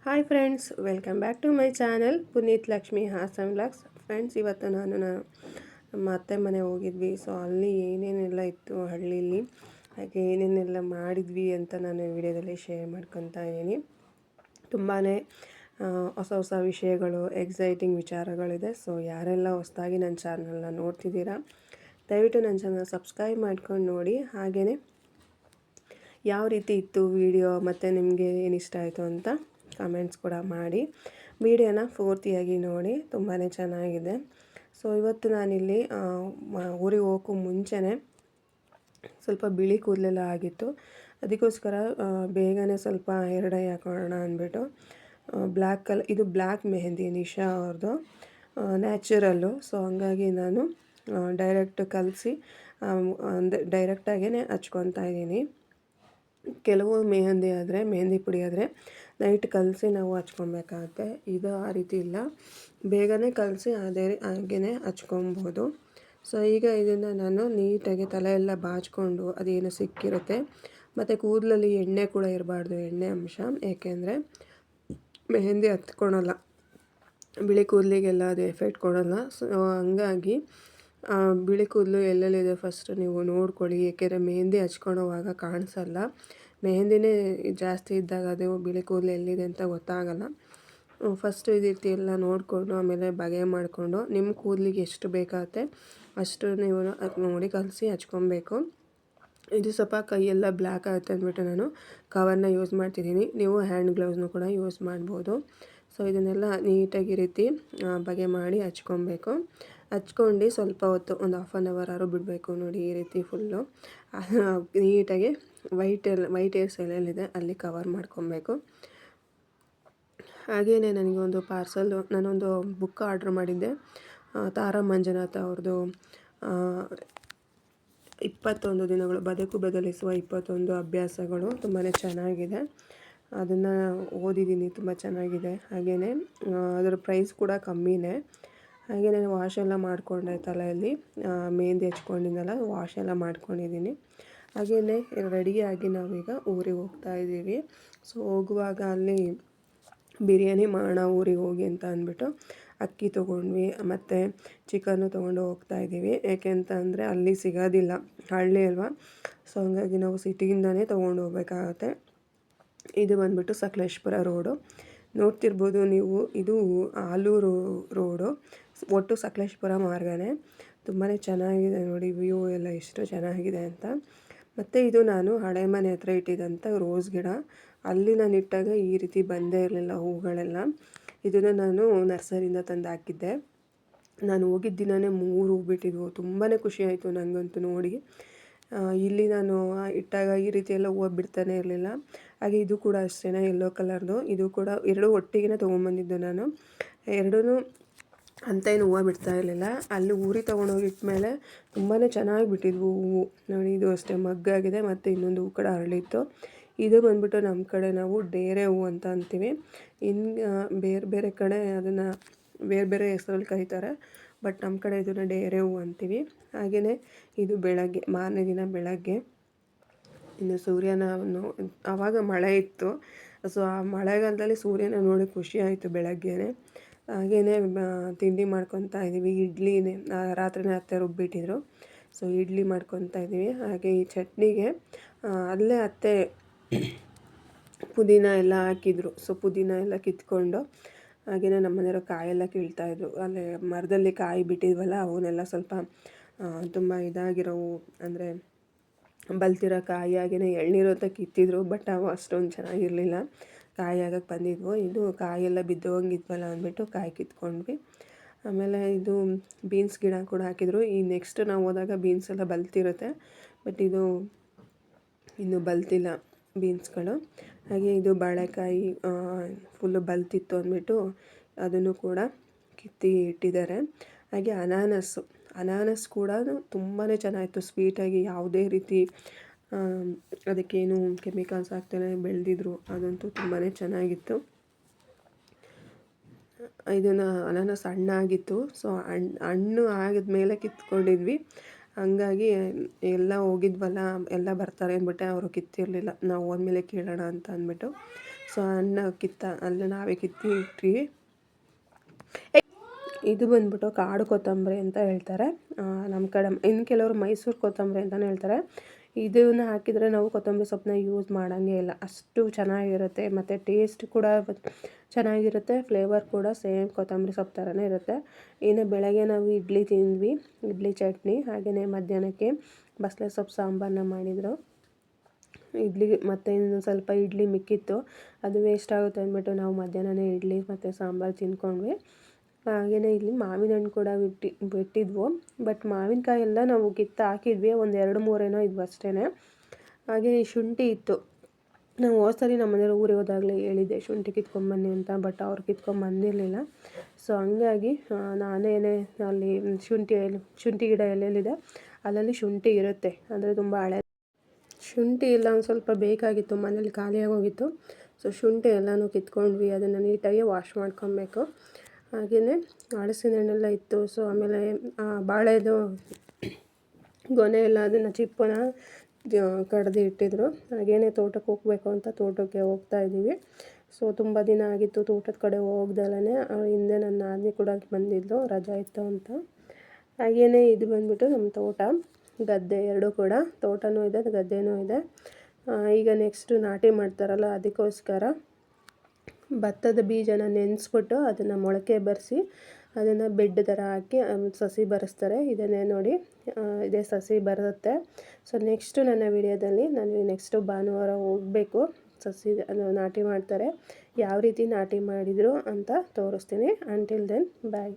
Hi friends, welcome back to my channel Puneeth Lakshmi Hassan vlogs. Friends, ಇವತ್ತು ನಮ್ಮ ಅತ್ತೆ ಮನೆ ಹೋಗಿದ್ವಿ. ಸೊ ಅಲ್ಲಿ ಏನೇನೆಲ್ಲ ಇತ್ತು ಹಳ್ಳಿಲಿ, ಹಾಗೆ ಏನೇನೆಲ್ಲ ಮಾಡಿದ್ವಿ ಅಂತ ನಾನು ವಿಡಿಯೋದಲ್ಲಿ ಶೇರ್ ಮಾಡ್ಕೊತಾ ಇದ್ದೀನಿ. ತುಂಬಾ ಹೊಸ ಹೊಸ ವಿಷಯಗಳು, ಎಕ್ಸೈಟಿಂಗ್ ವಿಚಾರಗಳಿದೆ. ಸೊ ಯಾರೆಲ್ಲ ಹೊಸದಾಗಿ ನನ್ನ ಚಾನಲ್ನ ನೋಡ್ತಿದ್ದೀರಾ, ದಯವಿಟ್ಟು ನನ್ನ ಚಾನಲ್ ಸಬ್ಸ್ಕ್ರೈಬ್ ಮಾಡ್ಕೊಂಡು ನೋಡಿ. ಹಾಗೆಯೇ ಯಾವ ರೀತಿ ಇತ್ತು ವಿಡಿಯೋ ಮತ್ತು ನಿಮಗೆ ಏನು ಇಷ್ಟ ಆಯಿತು ಅಂತ ಕಮೆಂಟ್ಸ್ ಕೂಡ ಮಾಡಿ. ವಿಡಿಯೋನ ಪೂರ್ತಿಯಾಗಿ ನೋಡಿ, ತುಂಬಾ ಚೆನ್ನಾಗಿದೆ. ಸೊ ಇವತ್ತು ನಾನಿಲ್ಲಿ ಊರಿಗೆ ಹೋಗೋಕ್ಕೂ ಮುಂಚೆನೇ ಸ್ವಲ್ಪ ಬಿಳಿ ಕೂದಲೆಲ್ಲ ಆಗಿತ್ತು. ಅದಕ್ಕೋಸ್ಕರ ಬೇಗನೆ ಸ್ವಲ್ಪ ಹೇರ್ ಡೈ ಹಾಕೋಣ ಅಂದ್ಬಿಟ್ಟು ಬ್ಲ್ಯಾಕ್ ಕಲರ್, ಇದು ಬ್ಲ್ಯಾಕ್ ಮೆಹಂದಿ ನಿಶಾ ಅವ್ರದ್ದು, ನ್ಯಾಚುರಲ್ಲು. ಸೊ ಹಂಗಾಗಿ ನಾನು ಡೈರೆಕ್ಟ್ ಕಲಸಿ ಅಂದರೆ ಡೈರೆಕ್ಟಾಗೇ ಹಚ್ಕೊತಾ ಇದ್ದೀನಿ. ಕೆಲವು ಮೆಹಂದಿ ಪುಡಿ ಆದರೆ ನೈಟ್ ಕಲಸಿ ನಾವು ಹಚ್ಕೊಬೇಕಾಗತ್ತೆ. ಇದು ಆ ರೀತಿ ಇಲ್ಲ, ಬೇಗನೆ ಕಲಸಿ ಹಾಗೇ ಹಚ್ಕೊಬೋದು. ಸೊ ಈಗ ಇದನ್ನು ನಾನು ನೀಟಾಗಿ ತಲೆ ಎಲ್ಲ ಬಾಚ್ಕೊಂಡು ಅದೇನು ಸಿಕ್ಕಿರುತ್ತೆ, ಮತ್ತು ಕೂದಲಲ್ಲಿ ಎಣ್ಣೆ ಕೂಡ ಇರಬಾರ್ದು, ಎಣ್ಣೆ ಅಂಶ, ಏಕೆಂದರೆ ಮೆಹಂದಿ ಹತ್ಕೊಳಲ್ಲ, ಬಿಳಿ ಕೂದಲಿಗೆಲ್ಲ ಅದು ಎಫೆಕ್ಟ್ ಕೊಡೋಲ್ಲ. ಸೊ ಹಂಗಾಗಿ ಬಿಳಿ ಕೂದಲು ಎಲ್ಲೆಲ್ಲಿದೆ ಫಸ್ಟ್ ನೀವು ನೋಡ್ಕೊಳ್ಳಿ, ಏಕೆಂದರೆ ಮೆಹಂದಿ ಹಚ್ಕೊಳ್ಳೋವಾಗ ಕಾಣಿಸಲ್ಲ. ಮೆಹಂದಿನೇ ಜಾಸ್ತಿ ಇದ್ದಾಗ ಅದು ಬಿಳಿ ಕೂದಲು ಎಲ್ಲಿದೆ ಅಂತ ಗೊತ್ತಾಗಲ್ಲ. ಫಸ್ಟು ಈ ರೀತಿ ಎಲ್ಲ ನೋಡಿಕೊಂಡು ಆಮೇಲೆ ಬಗೆ ಮಾಡಿಕೊಂಡು ನಿಮ್ಮ ಕೂದಲಿಗೆ ಎಷ್ಟು ಬೇಕಾಗುತ್ತೆ ಅಷ್ಟು ನೀವು ನೋಡಿ ಕಲಸಿ ಹಚ್ಕೊಬೇಕು. ಇದು ಸ್ವಲ್ಪ ಕೈಯೆಲ್ಲ ಬ್ಲ್ಯಾಕ್ ಆಗುತ್ತೆ ಅಂದ್ಬಿಟ್ಟು ನಾನು ಕವರ್ನ ಯೂಸ್ ಮಾಡ್ತಿದ್ದೀನಿ. ನೀವು ಹ್ಯಾಂಡ್ ಗ್ಲೌಸ್ನು ಕೂಡ ಯೂಸ್ ಮಾಡ್ಬೋದು. ಸೊ ಇದನ್ನೆಲ್ಲ ನೀಟಾಗಿ ರೀತಿ ಬಗೆ ಮಾಡಿ ಹಚ್ಕೊಬೇಕು. ಹಚ್ಕೊಂಡು ಸ್ವಲ್ಪ ಹೊತ್ತು ಒಂದು ಹಾಫ್ ಆನ್ ಅವರ್ ಆದ್ರೂ ಬಿಡಬೇಕು. ನೋಡಿ ಈ ರೀತಿ ಫುಲ್ಲು ನೀಟಾಗಿ ವೈಟ್ ಏರ್ಸ್ ಎಲ್ಲೆಲ್ಲಿದೆ ಅಲ್ಲಿ ಕವರ್ ಮಾಡ್ಕೊಬೇಕು. ಹಾಗೆಯೇ ನನಗೆ ಒಂದು ನಾನೊಂದು ಬುಕ್ ಆರ್ಡ್ರ್ ಮಾಡಿದ್ದೆ, ತಾರಾ ಮಂಜುನಾಥ್ ಅವ್ರದ್ದು 21 ದಿನಗಳು ಬದುಕು ಬದಲಿಸುವ 21 ಅಭ್ಯಾಸಗಳು. ತುಂಬಾ ಚೆನ್ನಾಗಿದೆ, ಅದನ್ನು ಓದಿದ್ದೀನಿ, ತುಂಬ ಚೆನ್ನಾಗಿದೆ. ಹಾಗೆಯೇ ಅದರ ಪ್ರೈಸ್ ಕೂಡ ಕಮ್ಮಿನೇ. ಹಾಗೆ ನಾನು ವಾಶ್ ಎಲ್ಲ ಮಾಡಿಕೊಂಡೆ, ತಲೆಯಲ್ಲಿ ಮೆಹಂದಿ ಹಚ್ಕೊಂಡಿದ್ದೆಲ್ಲ ವಾಶ್ ಎಲ್ಲ ಮಾಡ್ಕೊಂಡಿದ್ದೀನಿ. ಹಾಗೆಯೇ ರೆಡಿಯಾಗಿ ನಾವೀಗ ಊರಿಗೆ ಹೋಗ್ತಾ ಇದ್ದೀವಿ. ಸೊ ಹೋಗುವಾಗ ಅಲ್ಲಿ ಬಿರಿಯಾನಿ ಮಾಡೋಣ ಊರಿಗೆ ಹೋಗಿ ಅಂತ ಅಂದ್ಬಿಟ್ಟು ಅಕ್ಕಿ ತೊಗೊಂಡ್ವಿ, ಮತ್ತು ಚಿಕನ್ನು ತೊಗೊಂಡು ಹೋಗ್ತಾ ಇದ್ದೀವಿ. ಏಕೆಂತಂದರೆ ಅಲ್ಲಿ ಸಿಗೋದಿಲ್ಲ, ಹಳ್ಳಿ ಅಲ್ವಾ. ಸೊ ಹಂಗಾಗಿ ನಾವು ಸಿಟಿಯಿಂದನೇ ತೊಗೊಂಡು ಹೋಗ್ಬೇಕಾಗತ್ತೆ. ಇದು ಬಂದ್ಬಿಟ್ಟು ಸಕಲೇಶಪುರ ರೋಡು ನೋಡ್ತಿರ್ಬೋದು ನೀವು. ಇದು ಆಲೂರು ರೋಡು, ಒಟ್ಟು ಸಕಲೇಶಪುರ ಮಾರ್ಗನೇ. ತುಂಬಾ ಚೆನ್ನಾಗಿದೆ ನೋಡಿ, ವ್ಯೂ ಎಲ್ಲ ಎಷ್ಟು ಚೆನ್ನಾಗಿದೆ ಅಂತ. ಮತ್ತು ಇದು ನಾನು ಹಳೆ ಮನೆ ಹತ್ರ ಇಟ್ಟಿದ್ದಂಥ ರೋಸ್ ಗಿಡ, ಅಲ್ಲಿ ನಾನು ಇಟ್ಟಾಗ ಈ ರೀತಿ ಬಂದೇ ಇರಲಿಲ್ಲ ಹೂಗಳೆಲ್ಲ. ಇದನ್ನು ನಾನು ನರ್ಸರಿಯಿಂದ ತಂದು ಹಾಕಿದ್ದೆ. ನಾನು ಹೋಗಿದ್ದ ದಿನವೇ 3 ಹೂ ಬಿಟ್ಟಿದ್ವು. ತುಂಬಾ ಖುಷಿಯಾಯಿತು ನನಗಂತೂ ನೋಡಿ. ಇಲ್ಲಿ ನಾನು ಇಟ್ಟಾಗ ಈ ರೀತಿ ಎಲ್ಲ ಹೂವು ಬಿಡ್ತಾನೆ ಇರಲಿಲ್ಲ. ಹಾಗೆ ಇದು ಕೂಡ ಅಷ್ಟೇ, ಯೆಲ್ಲೋ ಕಲರ್ದು. ಇದು ಕೂಡ 2 ಒಟ್ಟಿಗೆ ತೊಗೊಂಬಂದಿದ್ದು ನಾನು. ಎರಡೂ ಅಂತ ಏನು ಹೂವು ಬಿಡ್ತಾ ಇರಲಿಲ್ಲ. ಅಲ್ಲಿ ಊರಿಗೆ ತೊಗೊಂಡೋಗಿ ಇಟ್ಮೇಲೆ ತುಂಬಾ ಚೆನ್ನಾಗಿ ಬಿಟ್ಟಿದ್ವು ಹೂವು. ನೋಡಿ ಇದು ಅಷ್ಟೇ ಮಗ್ಗಾಗಿದೆ, ಮತ್ತು ಇನ್ನೊಂದು ಹೂ ಕೂಡ ಅರಳಿತ್ತು. ಇದು ಬಂದ್ಬಿಟ್ಟು ನಮ್ಮ ಕಡೆ ನಾವು ಡೇರೆ ಹೂವು ಅಂತ ಅಂತೀವಿ. ಬೇರೆ ಬೇರೆ ಕಡೆ ಅದನ್ನು ಬೇರೆ ಬೇರೆ ಹೆಸರಲ್ಲಿ ಕರೀತಾರೆ, ಬಟ್ ನಮ್ಮ ಕಡೆ ಇದನ್ನು ಡೇರೆ ಹೂವು ಅಂತೀವಿ. ಹಾಗೆಯೇ ಇದು ಬೆಳಗ್ಗೆ, ಮಾರನೇ ದಿನ ಬೆಳಗ್ಗೆ, ಇನ್ನು ಸೂರ್ಯನವನ್ನು ಆವಾಗ ಮಳೆ ಇತ್ತು. ಸೊ ಆ ಮಳೆಗಾಲದಲ್ಲಿ ಸೂರ್ಯನ ನೋಡಿ ಖುಷಿ ಆಯಿತು ಬೆಳಗ್ಗೆನೇ. ಹಾಗೆಯೇ ತಿಂಡಿ ಮಾಡ್ಕೊತಾ ಇದ್ದೀವಿ. ಇಡ್ಲಿನೇ ರಾತ್ರಿನೇ ಅತ್ತೆ ರುಬ್ಬಿಟ್ಟಿದ್ರು. ಸೊ ಇಡ್ಲಿ ಮಾಡ್ಕೊತಾ ಇದ್ದೀವಿ. ಹಾಗೆ ಈ ಚಟ್ನಿಗೆ ಅಲ್ಲೇ ಅತ್ತೆ ಪುದೀನ ಎಲ್ಲ ಹಾಕಿದ್ರು. ಸೊ ಪುದೀನ ಎಲ್ಲ ಕಿತ್ಕೊಂಡು, ಹಾಗೆಯೇ ನಮ್ಮ ಮನೆಯವರು ಕಾಯೆಲ್ಲ ಕೀಳ್ತಾಯಿದ್ರು. ಅಲ್ಲೇ ಮರದಲ್ಲಿ ಕಾಯಿ ಬಿಟ್ಟಿದ್ವಲ್ಲ, ಅವನ್ನೆಲ್ಲ ಸ್ವಲ್ಪ ತುಂಬ ಇದಾಗಿರೋವು, ಅಂದರೆ ಬಲ್ತಿರೋ ಕಾಯಿ. ಹಾಗೆಯೇ ಎಳ್ನೀರು ಅಂತ ಕಿತ್ತಿದ್ರು, ಬಟ್ ಅವು ಅಷ್ಟೊಂದು ಚೆನ್ನಾಗಿರಲಿಲ್ಲ, ಕಾಯಿ ಆಗಕ್ಕೆ ಬಂದಿದ್ವು. ಇದು ಕಾಯೆಲ್ಲ ಬಿದ್ದೋಗಿದ್ವಲ್ಲ ಅಂದ್ಬಿಟ್ಟು ಕಾಯಿ ಕಿತ್ಕೊಂಡ್ವಿ. ಆಮೇಲೆ ಇದು ಬೀನ್ಸ್ ಗಿಡ ಕೂಡ ಹಾಕಿದ್ರು. ಈ ನೆಕ್ಸ್ಟ್ ನಾವು ಹೋದಾಗ ಬೀನ್ಸ್ ಎಲ್ಲ ಬಲ್ತಿರುತ್ತೆ, ಬಟ್ ಇದು ಇನ್ನೂ ಬಲ್ತಿಲ್ಲ ಬೀನ್ಸ್ಗಳು. ಹಾಗೆ ಇದು ಬಾಳೆಕಾಯಿ ಫುಲ್ಲು ಬಲ್ತಿತ್ತು ಅಂದ್ಬಿಟ್ಟು ಅದನ್ನು ಕೂಡ ಕಿತ್ತಿ ಇಟ್ಟಿದ್ದಾರೆ. ಹಾಗೆ ಅನಾನಸ್ ಕೂಡ ತುಂಬಾ ಚೆನ್ನಾಗಿತ್ತು, ಸ್ವೀಟಾಗಿ, ಯಾವುದೇ ರೀತಿ ಅದಕ್ಕೇನು ಕೆಮಿಕಲ್ಸ್ ಹಾಕ್ತಾನೆ ಬೆಳೆದಿದ್ರು. ಅದಂತೂ ತುಂಬಾ ಚೆನ್ನಾಗಿತ್ತು. ಇದನ್ನು ಅನಾನಸ್ ಹಣ್ಣಾಗಿತ್ತು. ಸೊ ಹಣ್ಣು ಆಗಿದ್ಮೇಲೆ ಕಿತ್ಕೊಂಡಿದ್ವಿ. ಹಂಗಾಗಿ ಎಲ್ಲ ಹೋಗಿದ್ವಲ್ಲ, ಎಲ್ಲ ಬರ್ತಾರೆ ಅಂದ್ಬಿಟ್ಟೆ ಅವರು ಕಿತ್ತಿರಲಿಲ್ಲ, ನಾವು ಹೋದ್ಮೇಲೆ ಕೇಳೋಣ ಅಂತ ಅಂದ್ಬಿಟ್ಟು. ಸೊ ಹಣ್ಣು ಅಲ್ಲಿ ನಾವೇ ಕಿತ್ತಿ. ಇದು ಬಂದ್ಬಿಟ್ಟು ಕಾಡು ಕೊತ್ತಂಬರಿ ಅಂತ ಹೇಳ್ತಾರೆ, ನಮ್ಮ ಕಡೆ. ಇನ್ನು ಕೆಲವರು ಮೈಸೂರು ಕೊತ್ತಂಬರಿ ಅಂತಲೇ ಹೇಳ್ತಾರೆ. ಇದನ್ನು ಹಾಕಿದರೆ ನಾವು ಕೊತ್ತಂಬರಿ ಸೊಪ್ಪನ್ನ ಯೂಸ್ ಮಾಡೋಂಗೇ ಇಲ್ಲ, ಅಷ್ಟು ಚೆನ್ನಾಗಿರುತ್ತೆ. ಮತ್ತು ಟೇಸ್ಟ್ ಕೂಡ ಚೆನ್ನಾಗಿರುತ್ತೆ, ಫ್ಲೇವರ್ ಕೂಡ ಸೇಮ್ ಕೊತ್ತಂಬರಿ ಸೊಪ್ಪು ಥರನೇ ಇರುತ್ತೆ. ಇನ್ನು ಬೆಳಗ್ಗೆ ನಾವು ಇಡ್ಲಿ ತಿಂದ್ವಿ, ಇಡ್ಲಿ ಚಟ್ನಿ. ಹಾಗೆಯೇ ಮಧ್ಯಾಹ್ನಕ್ಕೆ ಬಸಳೆ ಸೊಪ್ಪು ಸಾಂಬಾರನ್ನ ಮಾಡಿದರು. ಇಡ್ಲಿ ಮತ್ತು ಇನ್ನೊಂದು ಸ್ವಲ್ಪ ಇಡ್ಲಿ ಮಿಕ್ಕಿತ್ತು, ಅದು ವೇಸ್ಟ್ ಆಗುತ್ತೆ ಅಂದ್ಬಿಟ್ಟು ನಾವು ಮಧ್ಯಾಹ್ನನೇ ಇಡ್ಲಿ ಮತ್ತು ಸಾಂಬಾರು ತಿಂದ್ಕೊಂಡ್ವಿ. ಹಾಗೆಯೇ ಇಲ್ಲಿ ಮಾವಿನ ಹಣ್ಣು ಕೂಡ ಬಿಟ್ಟಿದ್ವು, ಬಟ್ ಮಾವಿನಕಾಯಿ ಎಲ್ಲ ನಾವು ಹಾಕಿದ್ವಿ, ಒಂದು 2-3 ಏನೋ ಇದ್ವು ಅಷ್ಟೇ. ಹಾಗೆ ಶುಂಠಿ ಇತ್ತು. ನಾವು ಹೋದ್ಸರಿ ನಮ್ಮ ಮನೆಯವ್ರು ಊರಿಗೆ ಹೋದಾಗಲೇ ಹೇಳಿದ್ದೆ ಶುಂಠಿ ಕಿತ್ಕೊಂಬನ್ನಿ ಅಂತ, ಬಟ್ ಅವ್ರು ಕಿತ್ಕೊಂಬಂದಿರಲಿಲ್ಲ. ಸೊ ಹಂಗಾಗಿ ನಾನೇನೆ ಅಲ್ಲಿ ಶುಂಠಿ ಗಿಡ ಎಲ್ಲೆಲ್ಲಿದೆ ಅಲ್ಲಲ್ಲಿ ಶುಂಠಿ ಇರುತ್ತೆ, ಅಂದರೆ ತುಂಬ ಹಳೆ ಶುಂಠಿ ಎಲ್ಲ ಒಂದು ಸ್ವಲ್ಪ ಬೇಕಾಗಿತ್ತು, ಮನೇಲಿ ಖಾಲಿಯಾಗಿ ಹೋಗಿತ್ತು. ಸೊ ಶುಂಠಿ ಎಲ್ಲನೂ ಕಿತ್ಕೊಂಡ್ವಿ, ಅದನ್ನು ನೀಟಾಗಿ ವಾಶ್ ಮಾಡ್ಕೊಬೇಕು. ಹಾಗೆಯೇ ಹಲಸಿನ ಹಣ್ಣೆಲ್ಲ ಇತ್ತು. ಸೊ ಆಮೇಲೆ ಬಾಳೆದು ಗೊನೆ ಎಲ್ಲ ಅದನ್ನು ಚಿಪ್ಪನ್ನ ಕಡ್ದು ಇಟ್ಟಿದ್ರು. ಹಾಗೆಯೇ ತೋಟಕ್ಕೆ ಹೋಗಬೇಕು ಅಂತ ತೋಟಕ್ಕೆ ಹೋಗ್ತಾಯಿದ್ದೀವಿ. ಸೊ ತುಂಬ ದಿನ ಆಗಿತ್ತು ತೋಟದ ಕಡೆ ಹೋಗ್ದಲೇ. ಹಿಂದೆ ನನ್ನ ನಾದಿನಿ ಕೂಡ ಬಂದಿದ್ಲು, ರಜಾ ಇತ್ತು ಅಂತ. ಹಾಗೆಯೇ ಇದು ಬಂದ್ಬಿಟ್ಟು ನಮ್ಮ ತೋಟ, ಗದ್ದೆ ಎರಡೂ ಕೂಡ, ತೋಟನೂ ಇದೆ ಗದ್ದೆನೂ ಇದೆ. ಈಗ ನೆಕ್ಸ್ಟು ನಾಟಿ ಮಾಡ್ತಾರಲ್ಲ, ಅದಕ್ಕೋಸ್ಕರ ಭತ್ತದ ಬೀಜನ ನೆನೆಸ್ಬಿಟ್ಟು ಅದನ್ನು ಮೊಳಕೆ ಬರೆಸಿ ಅದನ್ನು ಬೆಡ್ ಥರ ಹಾಕಿ ಸಸಿ ಬರೆಸ್ತಾರೆ. ಇದನ್ನೇ ನೋಡಿ, ಇದೇ ಸಸಿ ಬರುತ್ತೆ. ಸೊ ನೆಕ್ಸ್ಟು ನನ್ನ ವಿಡಿಯೋದಲ್ಲಿ ನಾನು ನೆಕ್ಸ್ಟು ಭಾನುವಾರ ಹೋಗಬೇಕು, ಸಸಿ ಅದು ನಾಟಿ ಮಾಡ್ತಾರೆ, ಯಾವ ರೀತಿ ನಾಟಿ ಮಾಡಿದರು ಅಂತ ತೋರಿಸ್ತೀನಿ. ಅಂಟಿಲ್ ದೆನ್ ಬಾಯ್.